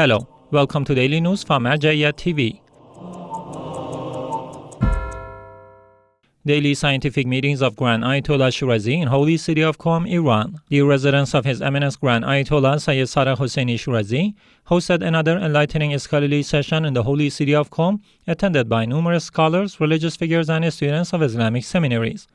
Hello, welcome to Daily News from Zainabiya TV. Daily scientific meetings of Grand Ayatollah Shirazi in Holy City of Qom, Iran. The residence of His Eminence Grand Ayatollah Sayyid Sadiq Hosseini Shirazi hosted another enlightening scholarly session in the Holy City of Qom, attended by numerous scholars, religious figures, and students of Islamic seminaries.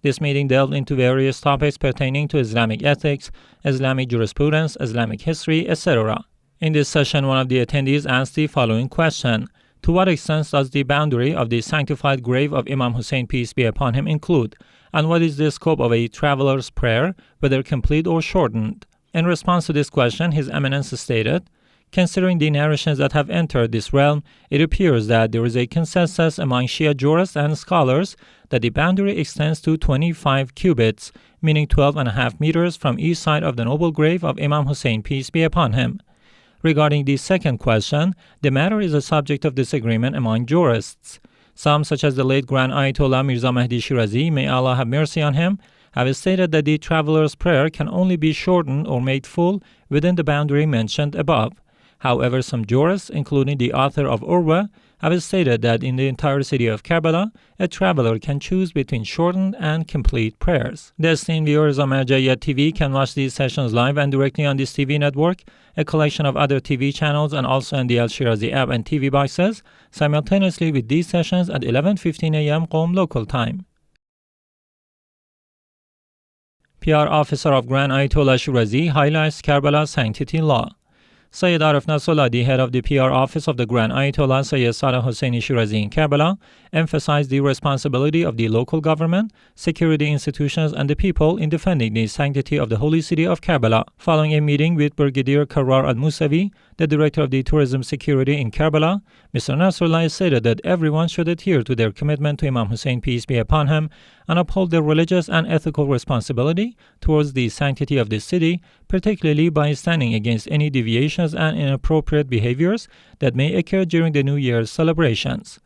This meeting delved into various topics pertaining to Islamic ethics, Islamic jurisprudence, Islamic history, etc. In this session, one of the attendees asked the following question: to what extent does the boundary of the sanctified grave of Imam Hussein, peace be upon him, include, and what is the scope of a traveler's prayer, whether complete or shortened? In response to this question, His Eminence stated, considering the narrations that have entered this realm, it appears that there is a consensus among Shia jurists and scholars that the boundary extends to 25 cubits, meaning 12.5 meters from each side of the noble grave of Imam Hussein, peace be upon him. Regarding the second question, the matter is a subject of disagreement among jurists. Some, such as the late Grand Ayatollah Mirza Mahdi Shirazi, may Allah have mercy on him, have stated that the traveler's prayer can only be shortened or made full within the boundary mentioned above. However, some jurists, including the author of Urwa, have stated that in the entire city of Karbala, a traveler can choose between shortened and complete prayers. The esteemed viewers of Zainabiya TV can watch these sessions live and directly on this TV network, a collection of other TV channels, and also in the Shirazi app and TV boxes, simultaneously with these sessions at 11:15 a.m. Qom local time. PR Officer of Grand Ayatollah Shirazi highlights Karbala Sanctity Law. Sayyid Arif Nasrallah, the head of the PR office of the Grand Ayatollah Sayyid Sadiq Hosseini Shirazi in Karbala, emphasized the responsibility of the local government, security institutions, and the people in defending the sanctity of the holy city of Karbala. Following a meeting with Brigadier Karar al-Musawi, the director of the tourism security in Karbala, Mr. Nasrallah stated that everyone should adhere to their commitment to Imam Hussein, peace be upon him, and uphold their religious and ethical responsibility towards the sanctity of the city, particularly by standing against any deviations and inappropriate behaviors that may occur during the New Year's celebrations.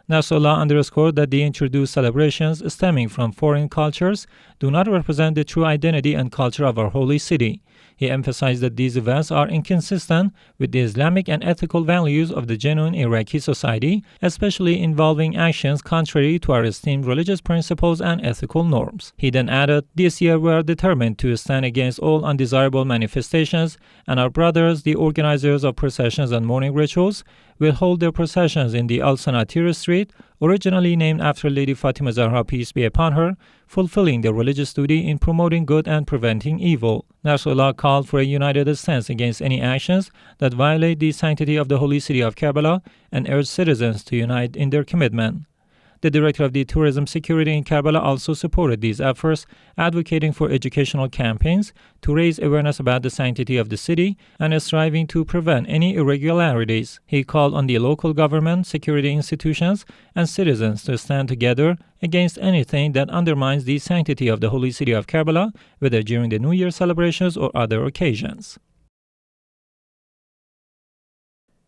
Nasrallah underscored that the introduced celebrations stemming from foreign cultures do not represent the true identity and culture of our holy city. He emphasized that these events are inconsistent with the Islamic and ethical values of the genuine Iraqi society, especially involving actions contrary to our esteemed religious principles and ethical norms. He then added, "This year we are determined to stand against all undesirable manifestations, and our brothers, the organizers of processions and mourning rituals, will hold their processions in the al-Sanati Street, originally named after Lady Fatima Zahra, peace be upon her, fulfilling their religious duty in promoting good and preventing evil." Nasrallah called for a united stance against any actions that violate the sanctity of the holy city of Karbala and urged citizens to unite in their commitment. The director of the tourism security in Karbala also supported these efforts, advocating for educational campaigns to raise awareness about the sanctity of the city and striving to prevent any irregularities. He called on the local government, security institutions, and citizens to stand together against anything that undermines the sanctity of the holy city of Karbala, whether during the New Year celebrations or other occasions.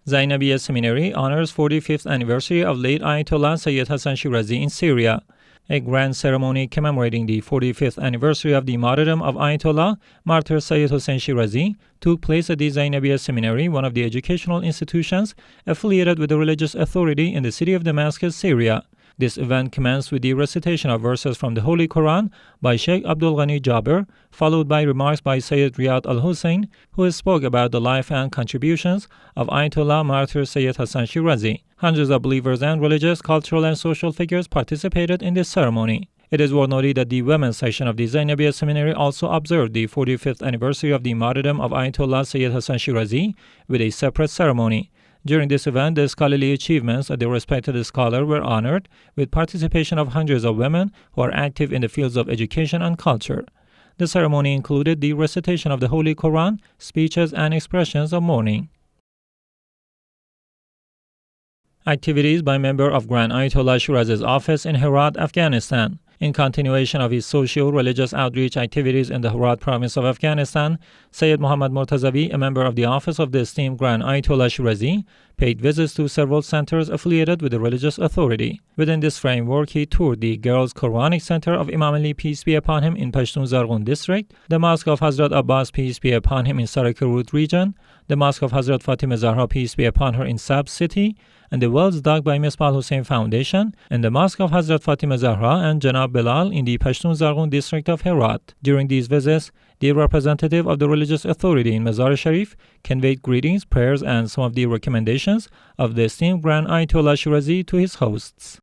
Zainabiya Seminary honors 45th anniversary of late Ayatollah Sayyid Hassan Shirazi in Syria. A grand ceremony commemorating the 45th anniversary of the martyrdom of Ayatollah, martyr Sayyid Hussein Shirazi, took place at the Zainabiya Seminary, one of the educational institutions affiliated with the religious authority in the city of Damascus, Syria. This event commenced with the recitation of verses from the Holy Quran by Sheikh Abdul Ghani Jaber, followed by remarks by Sayyid Riyad al-Hussein, who spoke about the life and contributions of Ayatollah martyr Sayyid Hassan Shirazi. Hundreds of believers and religious, cultural, and social figures participated in this ceremony. It is worth noting that the women's section of the Zainabiya Seminary also observed the 45th anniversary of the martyrdom of Ayatollah Sayyid Hassan Shirazi with a separate ceremony. During this event, the scholarly achievements of the respected scholar were honored with participation of hundreds of women who are active in the fields of education and culture. The ceremony included the recitation of the Holy Quran, speeches, and expressions of mourning. Activities by member of Grand Ayatollah Shirazi's office in Herat, Afghanistan. In continuation of his socio-religious outreach activities in the Herat province of Afghanistan, Sayyid Muhammad Murtazavi, a member of the office of the esteemed Grand Ayatollah Shirazi, paid visits to several centers affiliated with the religious authority. Within this framework, he toured the Girls Quranic Center of Imam Ali, peace be upon him, in Pashtun Zargun district, the Mosque of Hazrat Abbas, peace be upon him, in Sarakarut region, the Mosque of Hazrat Fatima Zahra, peace be upon her, in Sab city, and the wells dug by Misbah Hussain Foundation, and the Mosque of Hazrat Fatima Zahra and Janab Bilal in the Pashtun Zargun district of Herat. During these visits, the representative of the religious authority in Mazar Sharif conveyed greetings, prayers, and some of the recommendations of the esteemed Grand Ayatollah Shirazi to his hosts.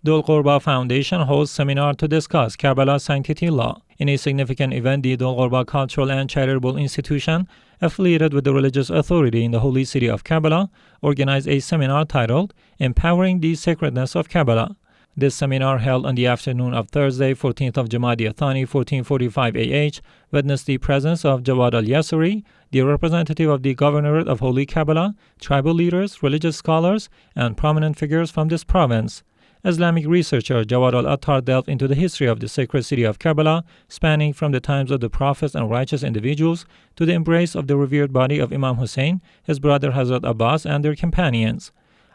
Dhul-Qurba Foundation hosts seminar to discuss Karbala Sanctity law. In a significant event, the Dhul-Qurba Cultural and Charitable Institution, affiliated with the religious authority in the holy city of Karbala, organized a seminar titled Empowering the Sacredness of Karbala. This seminar, held on the afternoon of Thursday, 14th of Jumada ALTHANI, 1445 AH, witnessed the presence of Jawad al-Yasuri, the representative of the Governorate of Holy Karbala, tribal leaders, religious scholars, and prominent figures from this province. Islamic researcher Jawad al-Attar delved into the history of the sacred city of Karbala, spanning from the times of the prophets and righteous individuals to the embrace of the revered body of Imam Hussain, his brother Hazrat Abbas, and their companions.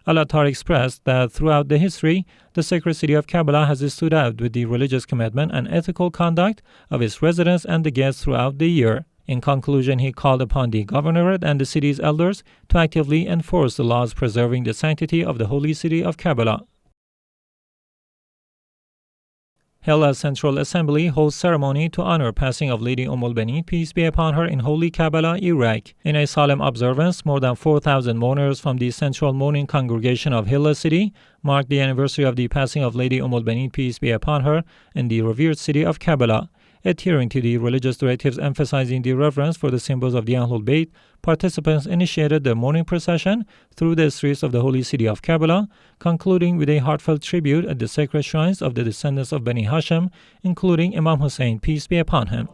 Al-Attar expressed that throughout the history, the sacred city of Karbala has stood out with the religious commitment and ethical conduct of its residents and the guests throughout the year. In conclusion, he called upon the governorate and the city's elders to actively enforce the laws preserving the sanctity of the holy city of Karbala. Hillah Central Assembly holds ceremony to honor passing of Lady al-Banin, peace be upon her, in Holy Karbala, Iraq. In a solemn observance, more than 4,000 mourners from the Central Mourning Congregation of Hillah City marked the anniversary of the passing of Lady al-Banin, peace be upon her, in the revered city of Karbala. Adhering to the religious directives emphasizing the reverence for the symbols of the Ahlul Bayt, participants initiated the mourning procession through the streets of the holy city of Karbala, concluding with a heartfelt tribute at the sacred shrines of the descendants of Bani Hashim, including Imam Hussain, peace be upon him.